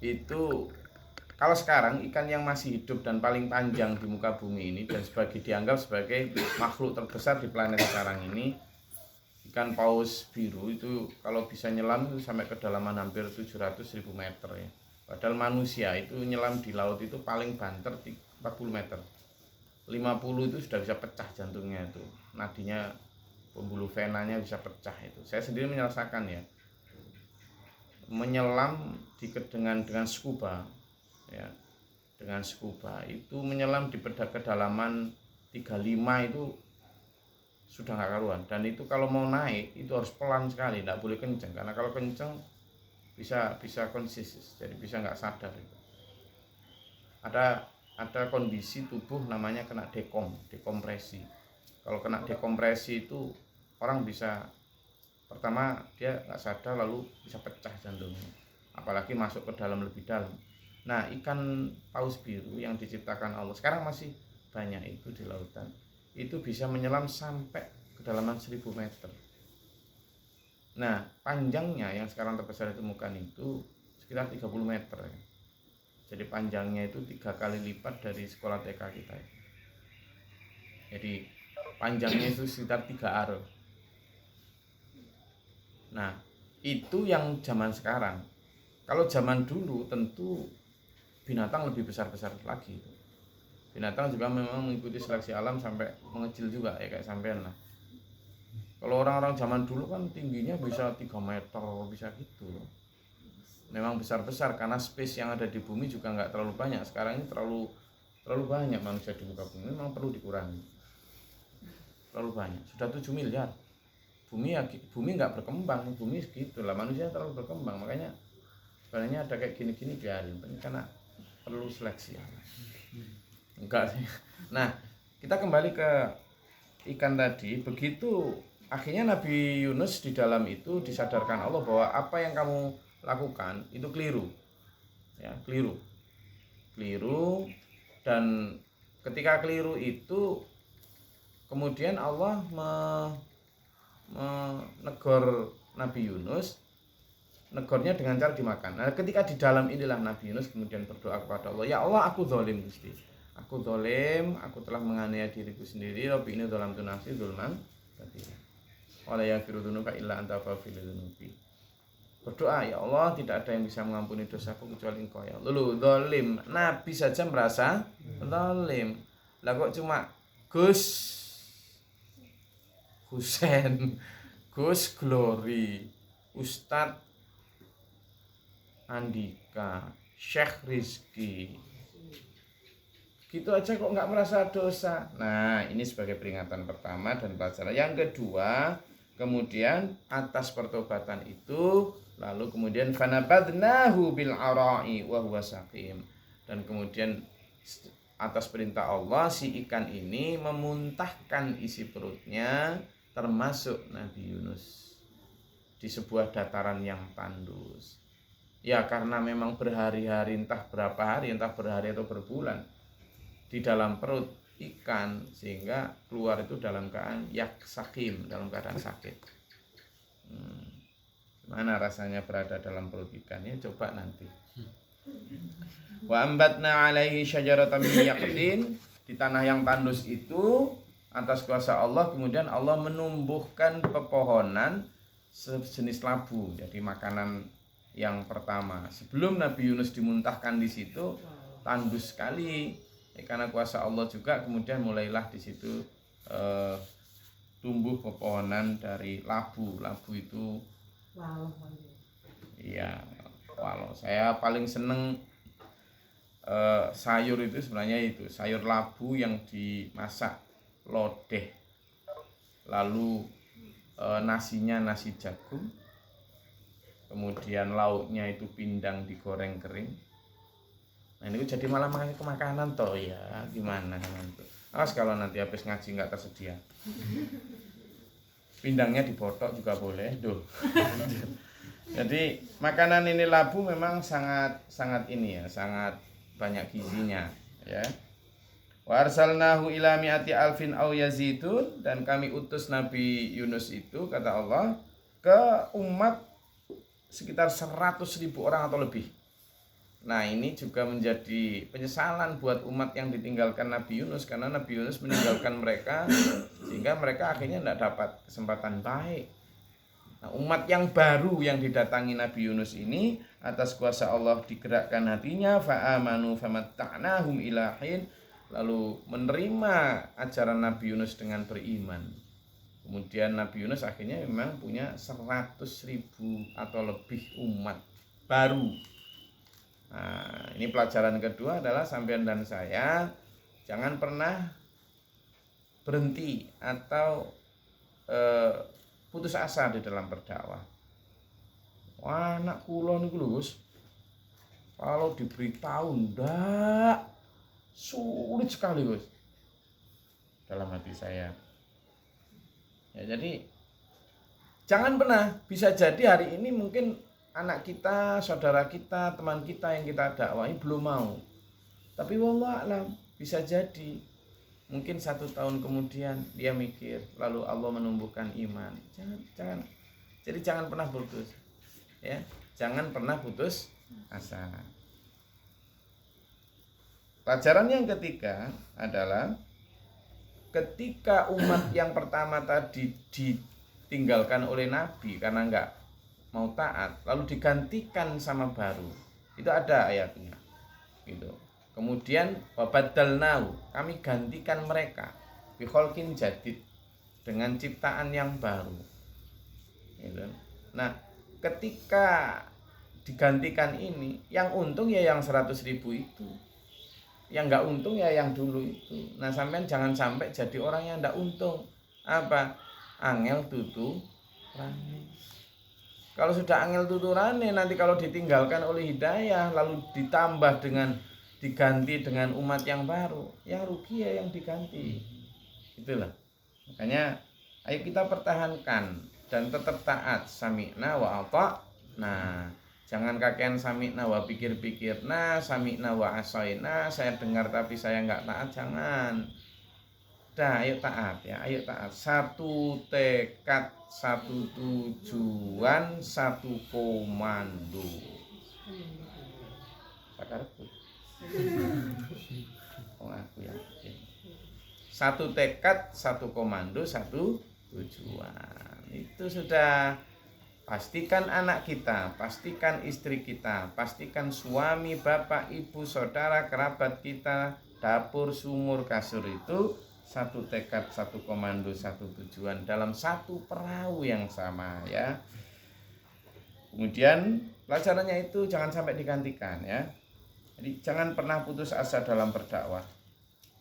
itu kalau sekarang ikan yang masih hidup dan paling panjang di muka bumi ini dan dianggap sebagai makhluk terbesar di planet sekarang ini, ikan paus biru itu kalau bisa nyelam itu sampai kedalaman hampir 700.000 meter ya. Padahal manusia itu nyelam di laut itu paling banter 40 meter. 50 itu sudah bisa pecah jantungnya itu. Nadinya, pembuluh venanya bisa pecah itu. Saya sendiri menyelesaikan ya. Menyelam dengan scuba ya, dengan scuba itu menyelam di kedalaman 35 itu sudah nggak karuan, dan itu kalau mau naik itu harus pelan sekali, tidak boleh kenceng, karena kalau kenceng bisa konsis, jadi bisa nggak sadar itu. Ada kondisi tubuh namanya kena dekompresi. Kalau kena dekompresi itu orang bisa, pertama dia nggak sadar lalu bisa pecah jantungnya, apalagi masuk ke dalam lebih dalam. Nah, ikan paus biru yang diciptakan Allah sekarang masih banyak itu di lautan, itu bisa menyelam sampai kedalaman 1000 meter. Nah, panjangnya yang sekarang terbesar ditemukan itu sekitar 30 meter ya. Jadi panjangnya itu 3 kali lipat dari sekolah TK kita. Jadi panjangnya itu sekitar 3 aro. Nah, itu yang zaman sekarang. Kalau zaman dulu tentu binatang lebih besar-besar lagi. Binatang juga memang mengikuti seleksi alam sampai mengecil juga ya, kayak sampean lah. Kalau orang-orang zaman dulu kan tingginya bisa 3 meter, bisa gitu loh. Memang besar-besar karena space yang ada di bumi juga nggak terlalu banyak. Sekarang ini terlalu banyak manusia di muka bumi, memang perlu dikurangi. Terlalu banyak, sudah 7 miliar. Bumi nggak berkembang, bumi segitu lah, manusia terlalu berkembang, makanya sebenarnya ada kayak gini-gini biarin, karena perlu seleksi alam. Enggak sih. Nah, kita kembali ke ikan tadi. Begitu akhirnya Nabi Yunus di dalam itu disadarkan Allah bahwa apa yang kamu lakukan itu keliru. Ya, keliru. Dan ketika keliru itu kemudian Allah menegur Nabi Yunus, negornya dengan cara dimakan. Nah, ketika di dalam inilah Nabi Yunus kemudian berdoa kepada Allah, ya Allah, aku zalim Gusti. Aku zalim, aku telah menganiaya diriku sendiri. Rabbi ini dalam tunasi zulman katsira. Wala yaghfiru dzunuba illa anta faghfir dzunubi. Berdoa, ya Allah, tidak ada yang bisa mengampuni dosaku kecuali Engkau ya Allah. Lu zalim, Nabi saja merasa zalim. Lah kok cuma Gus Husen, Gus Glory, Ustadz Andika, Syekh Rizki, gitu aja kok nggak merasa dosa. Nah, ini sebagai peringatan pertama dan pelajaran. Yang kedua, kemudian atas pertobatan itu, lalu kemudian fanabadnahu bil ara'i wa huwa saqim. Dan kemudian atas perintah Allah si ikan ini memuntahkan isi perutnya termasuk Nabi Yunus di sebuah dataran yang tandus. Ya karena memang berhari-hari, entah berhari atau berbulan di dalam perut ikan, sehingga keluar itu dalam keadaan sakim, dalam keadaan sakit. Mana rasanya berada dalam perut ikan ya, coba nanti. Wa ambatna alaihi syajaratan min yaqtin, di tanah yang tandus itu atas kuasa Allah kemudian Allah menumbuhkan pepohonan sejenis labu, jadi makanan yang pertama. Sebelum Nabi Yunus dimuntahkan di situ tandus sekali. Karena kuasa Allah juga kemudian mulailah di situ tumbuh pepohonan dari labu. Labu itu iya, walau saya paling seneng sayur itu sebenarnya itu sayur labu yang dimasak lodeh, lalu nasinya nasi jagung, kemudian lauknya itu pindang digoreng kering. Nah ini jadi malah makanan toh ya, gimana nanti? Awas kalau nanti habis ngaji nggak tersedia. Pindangnya dipotok juga boleh, doh. Jadi makanan ini labu memang sangat ini ya, sangat banyak gizinya ya. Wa arsalnahu ila mi'ati alfin aw yazidun, dan kami utus Nabi Yunus itu kata Allah ke umat sekitar 100.000 orang atau lebih. Nah, ini juga menjadi penyesalan buat umat yang ditinggalkan Nabi Yunus, karena Nabi Yunus meninggalkan mereka sehingga mereka akhirnya tidak dapat kesempatan baik. Nah, umat yang baru yang didatangi Nabi Yunus ini atas kuasa Allah digerakkan hatinya, fa'amanu famatta'nahum ilahin, lalu menerima ajaran Nabi Yunus dengan beriman. Kemudian Nabi Yunus akhirnya memang punya 100.000 atau lebih umat baru. Nah, ini pelajaran kedua adalah sampean dan saya jangan pernah berhenti atau putus asa di dalam berdakwah. Wah, anak kula niku lho, Gus. Kalau diberitahu ndak sulit sekali, Gus. Dalam hati saya. Ya, jadi jangan pernah, bisa jadi hari ini mungkin anak kita, saudara kita, teman kita yang kita dakwahi belum mau. Tapi wallah alam, bisa jadi mungkin 1 tahun kemudian dia mikir, lalu Allah menumbuhkan iman. Jangan. Jadi jangan pernah putus. Ya, jangan pernah putus asa. Pelajaran yang ketiga adalah ketika umat yang pertama tadi ditinggalkan oleh Nabi karena enggak mau taat, lalu digantikan sama baru, itu ada ayatnya gitu. Kemudian wabadalnahu, kami gantikan mereka bikholkin jadid, dengan ciptaan yang baru gitu. Nah, ketika digantikan ini, yang untung ya yang 100.000 itu, yang enggak untung ya yang dulu itu. Nah, sampean jangan sampai jadi orang yang enggak untung. Apa? Angel tutu rame. Kalau sudah angel tuturane, nanti kalau ditinggalkan oleh hidayah lalu ditambah dengan diganti dengan umat yang baru, yang rugi ya yang diganti. Itulah. Makanya ayo kita pertahankan dan tetap taat, sami'na wa ata'na. Jangan kakean sami'na wa pikir-pikir, nah sami'na wa asaina, saya dengar tapi saya enggak taat, jangan. Dah, ayo taat ya, ayo taat. 1 tekad, 1 tujuan, 1 komando. Sakarepku. Oh, aku yakin. 1 tekad, 1 komando, 1 tujuan. Itu sudah. Pastikan anak kita, pastikan istri kita, pastikan suami, bapak, ibu, saudara, kerabat kita, dapur, sumur, kasur itu 1 tekad, 1 komando, 1 tujuan dalam 1 perahu yang sama ya. Kemudian pelajarannya itu jangan sampai digantikan ya. Jadi jangan pernah putus asa dalam berdakwah.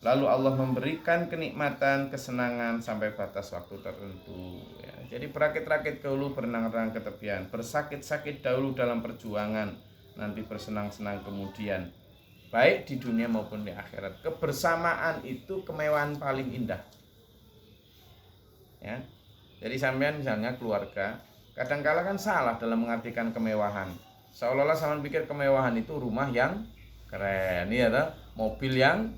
Lalu Allah memberikan kenikmatan, kesenangan sampai batas waktu tertentu ya. Jadi berakit-rakit dahulu, berenang-renang ke tepian, bersakit-sakit dahulu dalam perjuangan, nanti bersenang-senang kemudian. Baik di dunia maupun di akhirat. Kebersamaan itu kemewahan paling indah ya. Jadi sampean misalnya keluarga, kadang-kala kan salah dalam mengartikan kemewahan. Seolah-olah sampean pikir kemewahan itu rumah yang keren ya, mobil yang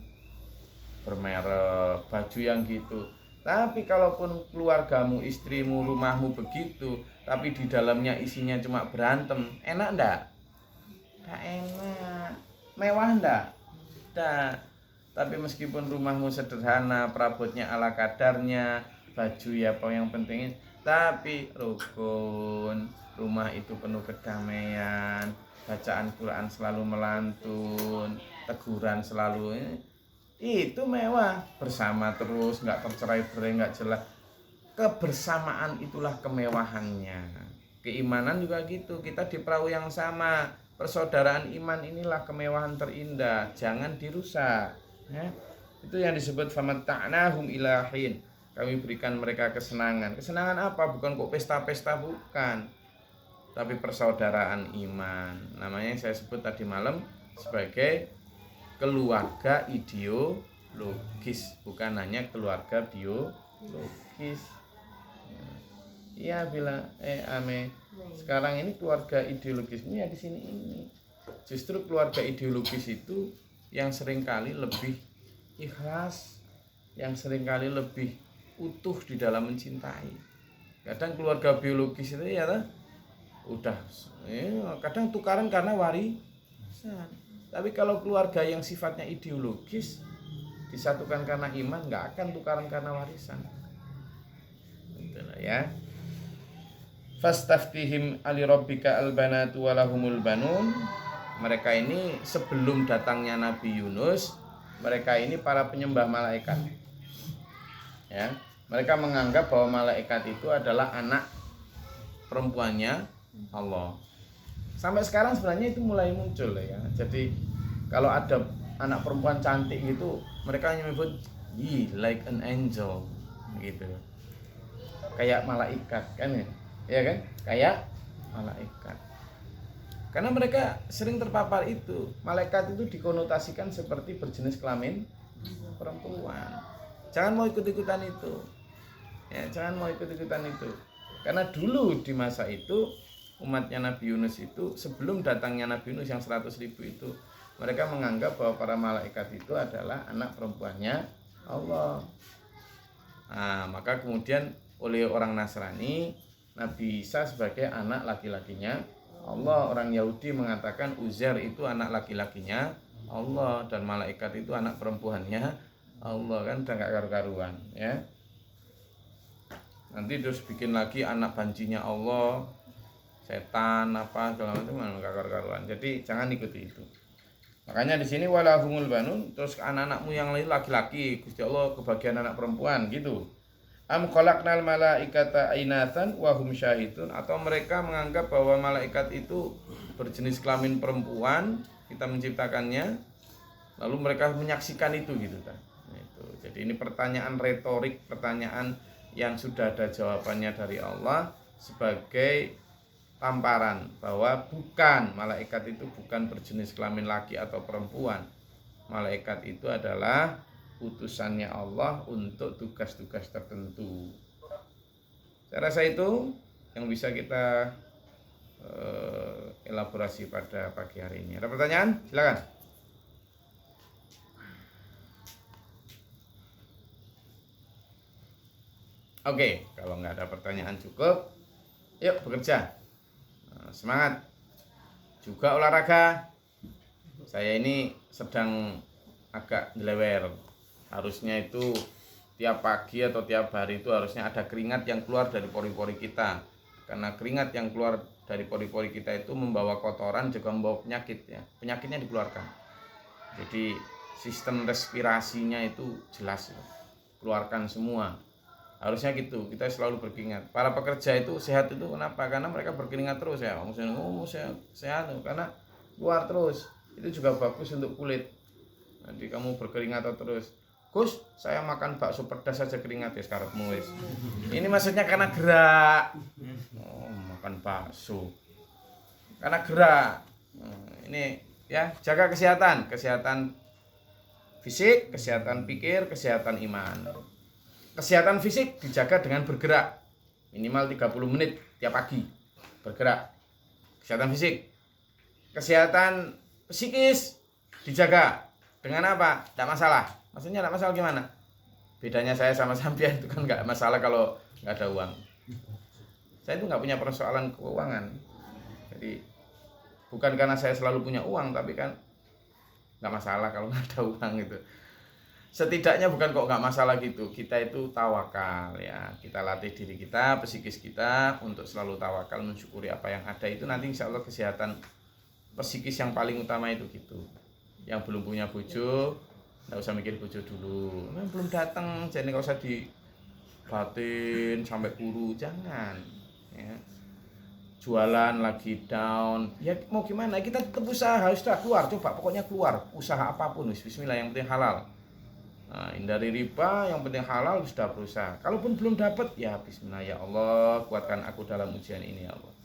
bermerek, baju yang gitu. Tapi kalaupun keluargamu, istrimu, rumahmu begitu, tapi di dalamnya isinya cuma berantem, enak enggak? Enggak enak. Mewah enggak? Enggak. Tapi meskipun rumahmu sederhana, perabotnya ala kadarnya, baju ya apa yang penting, tapi rukun, rumah itu penuh kedamaian, bacaan Quran selalu melantun, teguran selalu, itu mewah. Bersama terus, nggak tercerai-berai, nggak jelas. Kebersamaan itulah kemewahannya. Keimanan juga gitu, kita di perahu yang sama. Persaudaraan iman inilah kemewahan terindah, jangan dirusak ya. Itu yang disebut famatta'nahum ilahin, kami berikan mereka kesenangan. Kesenangan apa? Bukan kok pesta-pesta, bukan, tapi persaudaraan iman. Namanya yang saya sebut tadi malam sebagai keluarga ideologis, bukan hanya keluarga biologis. Iya bila ame sekarang ini keluarga ideologisnya di sini ini. Justru keluarga ideologis itu yang seringkali lebih ikhlas, yang seringkali lebih utuh di dalam mencintai. Kadang keluarga biologis itu ya udah kadang tukaran karena warisan. Tapi kalau keluarga yang sifatnya ideologis, disatukan karena iman, nggak akan tukaran karena warisan. Itulah ya. Fastaftihim ali rabbika albanatu walahumul banun. Mereka ini sebelum datangnya Nabi Yunus, mereka ini para penyembah malaikat. Ya, mereka menganggap bahwa malaikat itu adalah anak perempuannya Allah. Sampai sekarang sebenarnya itu mulai muncul ya. Jadi kalau ada anak perempuan cantik gitu, mereka hanya menyebut like an angel gitu. Kayak malaikat kan ya. Ya kan? Kayak malaikat. Karena mereka sering terpapar itu. Malaikat itu dikonotasikan seperti berjenis kelamin perempuan. Jangan mau ikut-ikutan itu. Ya, jangan mau ikut-ikutan itu. Karena dulu di masa itu umatnya Nabi Yunus itu, sebelum datangnya Nabi Yunus yang 100.000 itu, mereka menganggap bahwa para malaikat itu adalah anak perempuannya Allah. Nah, maka kemudian oleh orang Nasrani, Nabi Isa sebagai anak laki-lakinya Allah. Orang Yahudi mengatakan Uzair itu anak laki-lakinya Allah dan malaikat itu anak perempuannya Allah. Kan udah gak karu-karuan ya. Nanti terus bikin lagi anak bancinya Allah, setan apa segala macam, gak karu-karuan. Jadi jangan ikuti itu. Makanya di sini walahumul banun, terus anak-anakmu yang lain laki-laki, Gusti Allah kebagian anak perempuan gitu. Am khalaqnal malaikata ainatan wa hum syahidun, atau mereka menganggap bahwa malaikat itu berjenis kelamin perempuan, kita menciptakannya lalu mereka menyaksikan itu gitu kan. Itu. Jadi ini pertanyaan retorik, pertanyaan yang sudah ada jawabannya dari Allah sebagai tamparan bahwa bukan, malaikat itu bukan berjenis kelamin laki atau perempuan. Malaikat itu adalah utusannya Allah untuk tugas-tugas tertentu. Saya rasa itu yang bisa kita elaborasi pada pagi hari ini. Ada pertanyaan? Silakan. Oke, kalau nggak ada pertanyaan cukup, yuk bekerja. Semangat. Juga olahraga. Saya ini sedang agak nyelewer. Harusnya itu tiap pagi atau tiap hari itu harusnya ada keringat yang keluar dari pori-pori kita. Karena keringat yang keluar dari pori-pori kita itu membawa kotoran, juga membawa penyakit ya. Penyakitnya dikeluarkan. Jadi sistem respirasinya itu jelas ya. Keluarkan semua. Harusnya gitu, kita selalu berkeringat. Para pekerja itu sehat itu kenapa? Karena mereka berkeringat terus ya. Maksudnya sehat karena keluar terus. Itu juga bagus untuk kulit. Nanti kamu berkeringat terus. Gus, saya makan bakso pedas saja keringat ya sekarang wis. Ini maksudnya karena gerak. Oh, makan bakso. Karena gerak. Ini ya, jaga kesehatan fisik, kesehatan pikir, kesehatan iman. Kesehatan fisik dijaga dengan bergerak minimal 30 menit tiap pagi, bergerak. Kesehatan fisik. Kesehatan psikis dijaga dengan apa? Tidak masalah. Maksudnya tidak masalah gimana? Bedanya saya sama sampean itu kan nggak masalah kalau nggak ada uang. Saya itu nggak punya persoalan keuangan. Jadi bukan karena saya selalu punya uang, tapi kan nggak masalah kalau nggak ada uang gitu. Setidaknya bukan kok nggak masalah gitu, kita itu tawakal ya, kita latih diri kita, psikis kita untuk selalu tawakal, mensyukuri apa yang ada. Itu nanti insya Allah kesehatan psikis yang paling utama itu gitu. Yang belum punya bojo nggak usah mikir bojo dulu, belum datang jadi nggak usah dibatin sampai guru, jangan ya. Jualan lagi down ya, mau gimana, kita tetap usaha, sudah keluar, coba pokoknya keluar usaha apapun, bismillah, yang penting halal. Nah, hindari riba, yang penting halal, sudah berusaha. Kalaupun belum dapat, ya bismillah, ya Allah kuatkan aku dalam ujian ini ya Allah.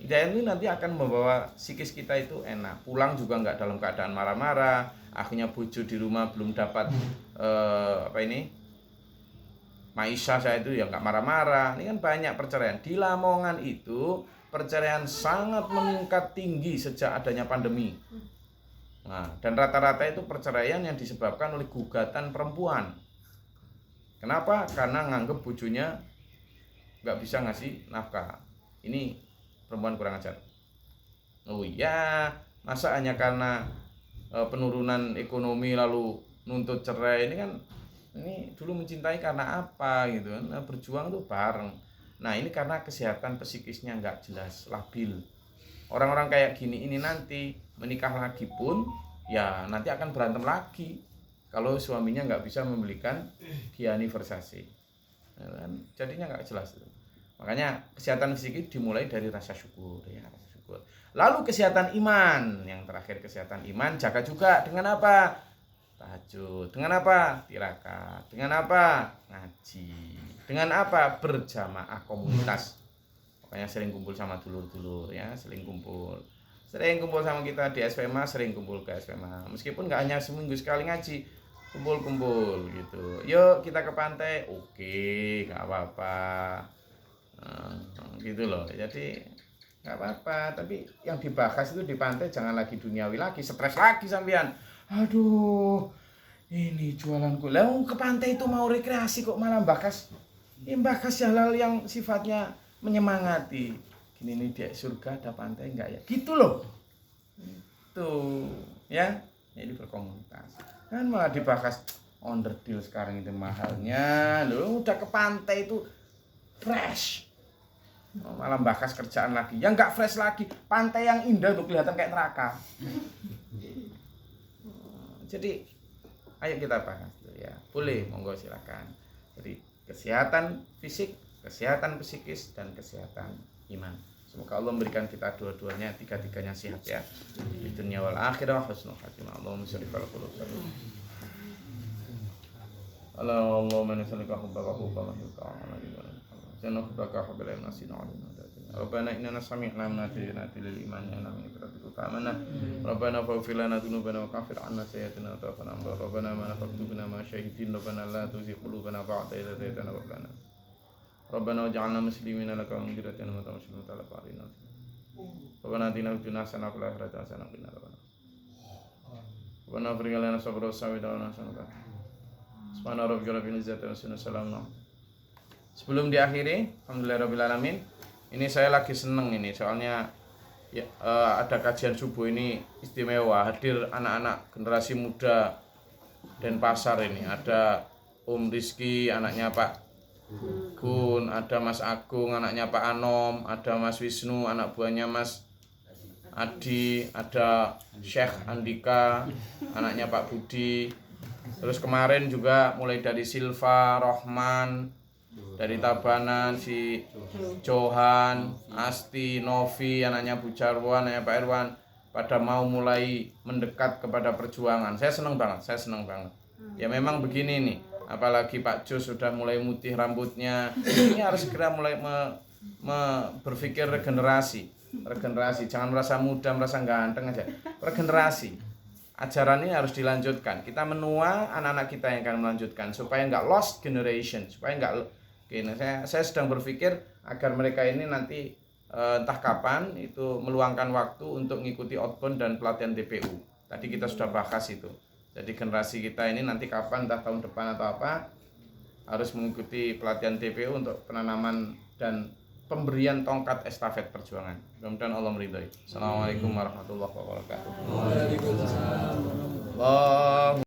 Hidayah ini nanti akan membawa psikis kita itu enak. Pulang juga nggak dalam keadaan marah-marah. Akhirnya bojo di rumah belum dapat maisha saya itu ya nggak marah-marah. Ini kan banyak perceraian. Di Lamongan itu perceraian sangat meningkat tinggi sejak adanya pandemi. Nah, dan rata-rata itu perceraian yang disebabkan oleh gugatan perempuan. Kenapa? Karena nganggep bojonya nggak bisa ngasih nafkah. Ini perempuan kurang ajar. Oh iya, masa hanya karena penurunan ekonomi lalu nuntut cerai, ini kan dulu mencintai karena apa gitu kan. Nah, berjuang tuh bareng. Nah ini karena kesehatan psikisnya nggak jelas, labil. Orang-orang kayak gini ini nanti menikah lagi pun ya nanti akan berantem lagi kalau suaminya nggak bisa membelikan Gianni Versace, ya kan? Jadinya nggak jelas itu. Makanya kesehatan fisik dimulai dari rasa syukur ya, rasa syukur. Lalu kesehatan iman, yang terakhir kesehatan iman jaga juga dengan apa? Tahajud. Dengan apa? Tirakat. Dengan apa? Ngaji. Dengan apa? Berjamaah komunitas. Makanya sering kumpul sama dulur-dulur ya, sering kumpul sama kita di SPMA, sering kumpul ke SPMA. Meskipun nggak hanya seminggu sekali ngaji, kumpul gitu. Yuk kita ke pantai, oke, nggak apa-apa. Gitu loh. Jadi nggak apa-apa. Tapi yang dibahas itu di pantai jangan lagi duniawi lagi, stres lagi sampean. Aduh, ini jualanku. Lah ke pantai itu mau rekreasi kok malah bahas hal-hal yang sifatnya menyemangati. Gini nih, di surga ada pantai enggak ya? Gitu loh. Tuh, ya. Ini berkomunitas. Kan malah dibahas onderdil sekarang itu mahalnya. Loh, udah ke pantai itu fresh. Malah bahas kerjaan lagi. Yang enggak fresh lagi, pantai yang indah tuh kelihatan kayak neraka. Jadi, ayo kita bahas dulu ya. Boleh, monggo silakan. Jadi, kesehatan fisik, kesehatan psikis, dan kesehatan iman. Semoga Allah memberikan kita dua-duanya, tiga-tiganya sehat ya. Di dunia wal akhirah husnul khatimah. Allahumma sholli ala Muhammad. Allahumma inna nas'aluka hubbaka hubban yuqa'a. Jannahubbaka hubbil nasina alina. Rabbana innana sami'na munadiyan lil iman ya min ibadatika amanna. Rabbana faghfir lana dzunubana wa kaffir 'anna sayyi'atina wa tawaffana ma'al abrar. Rabbana ma nafaqtubna ma syahidin. Rabbana la tuzigh qulubana ba'da idh hadaytana wa hab lana. Rabbana waj'alna muslimina laka wa mu'minina wa tawaffana ta'ala fa'alina. Rabbana atina fid dunya hasanah wa fil akhirati hasanah wa qina adzabannar. Rabbana ighfir lana sabra wa sawida wa nas'aluka. Subhana rabbika rabbil izzati wa salamun. Sebelum diakhiri, alhamdulillahirabbil alamin. Ini saya lagi seneng ini, soalnya ya, ada kajian subuh ini istimewa, hadir anak-anak generasi muda Denpasar ini. Ada Om Rizky, anaknya Pak Gun, ada Mas Agung, anaknya Pak Anom, ada Mas Wisnu, anak buahnya Mas Adi, ada Syekh Andika, anaknya Pak Budi. Terus kemarin juga mulai dari Silva, Rohman, dari Tabanan, si Johan, Asti, Novi, anaknya Bu Jarwo, anaknya Pak Irwan, pada mau mulai mendekat kepada perjuangan. Saya senang banget. Ya memang begini nih, apalagi Pak Jos sudah mulai mutih rambutnya. Ini harus segera mulai berpikir regenerasi. Jangan merasa muda, merasa ganteng aja. Regenerasi. Ajaran ini harus dilanjutkan. Kita menua, anak-anak kita yang akan melanjutkan supaya nggak lost generation, supaya nggak. Nah, saya sedang berpikir agar mereka ini nanti entah kapan itu meluangkan waktu untuk mengikuti outbound dan pelatihan TPU. Tadi kita sudah bahas itu. Jadi generasi kita ini nanti kapan, entah tahun depan atau apa, harus mengikuti pelatihan TPU untuk penanaman dan pemberian tongkat estafet perjuangan. Mudah-mudahan Allah meridhai. Assalamualaikum warahmatullahi wabarakatuh. Waalaikumsalam.